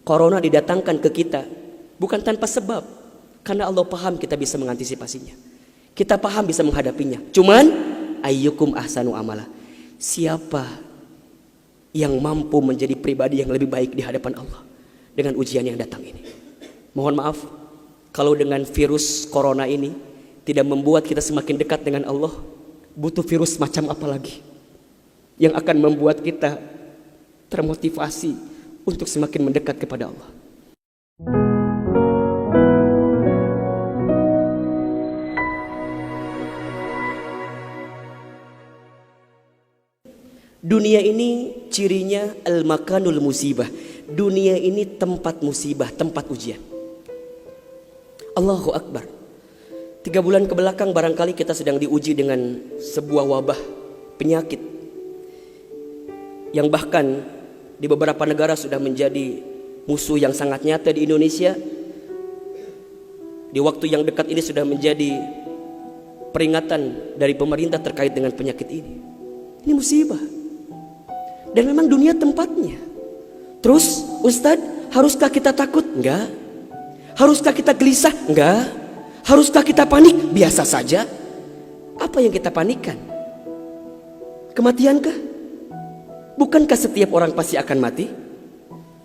Corona didatangkan ke kita bukan tanpa sebab, karena Allah paham kita bisa mengantisipasinya. Kita paham bisa menghadapinya. Cuman ayyukum ahsanu amala. Siapa yang mampu menjadi pribadi yang lebih baik di hadapan Allah dengan ujian yang datang ini. Mohon maaf kalau dengan virus corona ini tidak membuat kita semakin dekat dengan Allah. Butuh virus macam apa lagi yang akan membuat kita termotivasi untuk semakin mendekat kepada Allah. Dunia ini cirinya al-makanul musibah. Dunia ini tempat musibah, tempat ujian. Allahu Akbar. 3 bulan kebelakang barangkali kita sedang diuji dengan sebuah wabah penyakit yang bahkan di beberapa negara sudah menjadi musuh yang sangat nyata. Di Indonesia di waktu yang dekat ini sudah menjadi peringatan dari pemerintah terkait dengan penyakit ini. Ini musibah. Dan memang dunia tempatnya. Terus Ustadz, haruskah kita takut? Enggak. Haruskah kita gelisah? Enggak. Haruskah kita panik? Biasa saja. Apa yang kita panikkan? Kematiankah? Bukankah setiap orang pasti akan mati?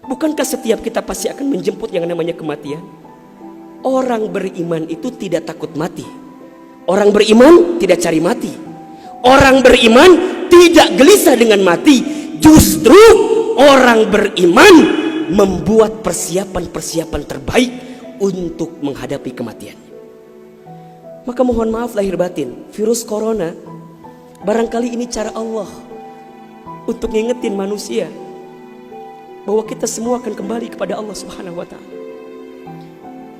Bukankah setiap kita pasti akan menjemput yang namanya kematian? Orang beriman itu tidak takut mati. Orang beriman tidak cari mati. Orang beriman tidak gelisah dengan mati. Justru orang beriman membuat persiapan-persiapan terbaik untuk menghadapi kematian. Maka mohon maaf lahir batin, virus corona barangkali ini cara Allah untuk ngingetin manusia bahwa kita semua akan kembali kepada Allah Subhanahu wa taala.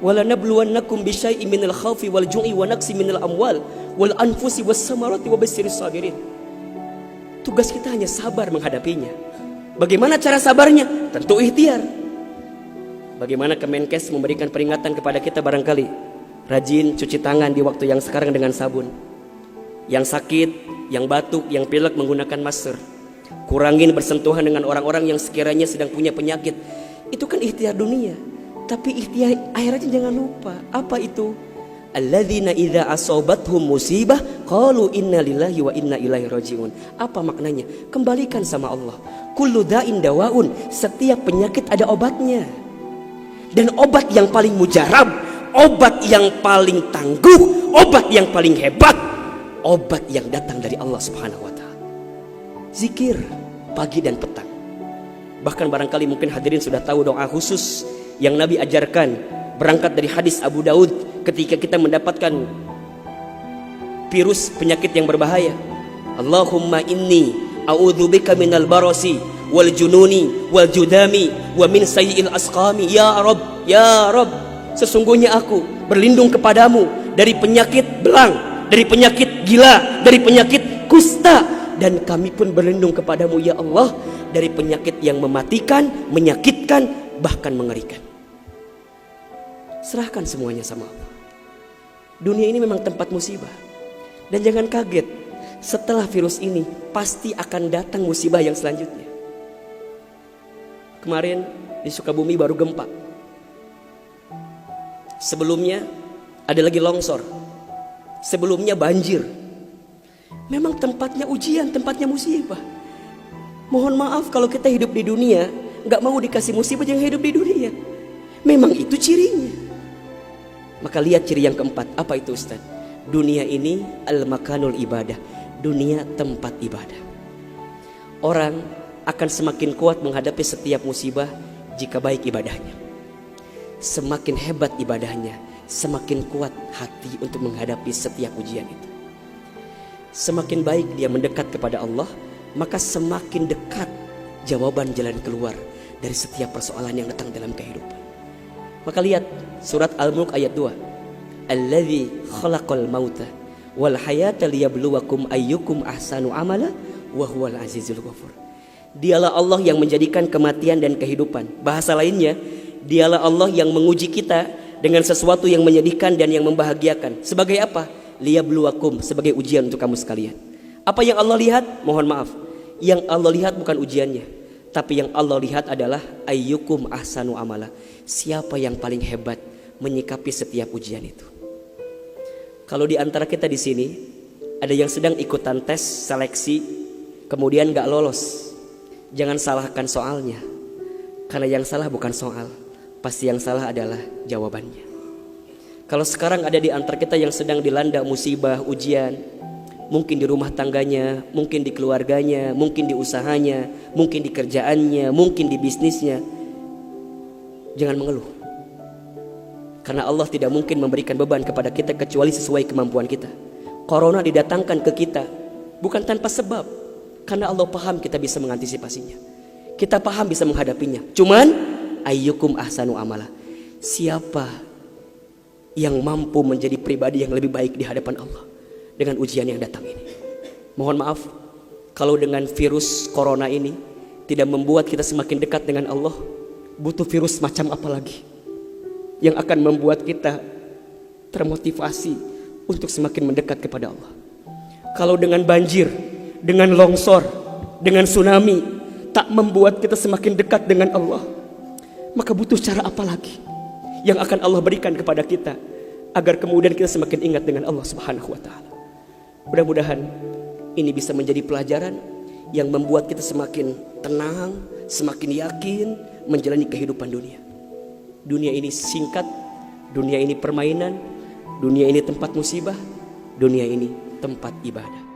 Wala nabluwannakum bisyai'in minal khaufi wal ju'i wa naqsi minal amwal wal anfusi was samarati wa basyirus sabirin. Tugas kita hanya sabar menghadapinya. Bagaimana cara sabarnya? Tentu ikhtiar. Bagaimana Kemenkes memberikan peringatan kepada kita barangkali? Rajin cuci tangan di waktu yang sekarang dengan sabun. Yang sakit, yang batuk, yang pilek menggunakan masker. Kurangin bersentuhan dengan orang-orang yang sekiranya sedang punya penyakit. Itu kan ikhtiar dunia. Tapi ikhtiar akhiratnya jangan lupa. Apa itu? Alladzina idza asobathum musibah qalu inna lillahi wa inna ilaihi rajiun. Apa maknanya? Kembalikan sama Allah. Kullu da'in dawaun. Setiap penyakit ada obatnya. Dan obat yang paling mujarab, obat yang paling tangguh, obat yang paling hebat, obat yang datang dari Allah Subhanahu wa taala. Zikir pagi dan petang. Bahkan barangkali mungkin hadirin sudah tahu doa khusus yang Nabi ajarkan berangkat dari hadis Abu Daud ketika kita mendapatkan virus penyakit yang berbahaya. Allahumma inni a'udzubika minal barasi wal jununi wal judami wa min sayyi'il asqami. Ya Rabb, ya Rabb, sesungguhnya aku berlindung kepadamu dari penyakit belang, dari penyakit gila, dari penyakit kusta, dan kami pun berlindung kepadamu ya Allah dari penyakit yang mematikan, menyakitkan, bahkan mengerikan. Serahkan semuanya sama Allah. Dunia ini memang tempat musibah. Dan jangan kaget, setelah virus ini pasti akan datang musibah yang selanjutnya. Kemarin di Sukabumi baru gempa. Sebelumnya ada lagi longsor. Sebelumnya banjir. Memang tempatnya ujian, tempatnya musibah. Mohon maaf kalau kita hidup di dunia gak mau dikasih musibah, jangan hidup di dunia. Memang itu cirinya. Maka lihat ciri yang keempat. Apa itu Ustaz? Dunia ini al-makanul ibadah. Dunia tempat ibadah. Orang akan semakin kuat menghadapi setiap musibah jika baik ibadahnya. Semakin hebat ibadahnya, semakin kuat hati untuk menghadapi setiap ujian itu. Semakin baik dia mendekat kepada Allah, maka semakin dekat jawaban jalan keluar dari setiap persoalan yang datang dalam kehidupan. Maka lihat surat Al-Mulk ayat 2. Alladzi khalaqal mauta wal hayata liyabluwakum ayyukum ahsanu amala wa huwal azizul ghafur. Dialah Allah yang menjadikan kematian dan kehidupan. Bahasa lainnya, dialah Allah yang menguji kita dengan sesuatu yang menyedihkan dan yang membahagiakan. Sebagai apa? Liyabluwakum, sebagai ujian untuk kamu sekalian. Apa yang Allah lihat? Mohon maaf, yang Allah lihat bukan ujiannya, Tapi yang Allah lihat adalah ayyukum ahsanu amala. Siapa yang paling hebat menyikapi setiap ujian itu. Kalau di antara kita di sini ada yang sedang ikutan tes seleksi kemudian gak lolos, jangan salahkan soalnya. Karena yang salah bukan soal, pasti yang salah adalah jawabannya. Kalau sekarang ada di antara kita yang sedang dilanda musibah, ujian, mungkin di rumah tangganya, mungkin di keluarganya, mungkin di usahanya, mungkin di kerjaannya, mungkin di bisnisnya, jangan mengeluh. Karena Allah tidak mungkin memberikan beban kepada kita kecuali sesuai kemampuan kita. Corona didatangkan ke kita bukan tanpa sebab, karena Allah paham kita bisa mengantisipasinya, kita paham bisa menghadapinya. Cuman ayyukum ahsanu amala, siapa yang mampu menjadi pribadi yang lebih baik di hadapan Allah dengan ujian yang datang ini. Mohon maaf kalau dengan virus corona ini tidak membuat kita semakin dekat dengan Allah, butuh virus macam apa lagi yang akan membuat kita termotivasi untuk semakin mendekat kepada Allah. Kalau dengan banjir, dengan longsor, dengan tsunami tak membuat kita semakin dekat dengan Allah, maka butuh cara apa lagi yang akan Allah berikan kepada kita agar kemudian kita semakin ingat dengan Allah Subhanahu wa taala. Mudah-mudahan ini bisa menjadi pelajaran yang membuat kita semakin tenang, semakin yakin menjalani kehidupan dunia. Dunia ini singkat, dunia ini permainan, dunia ini tempat musibah, dunia ini tempat ibadah.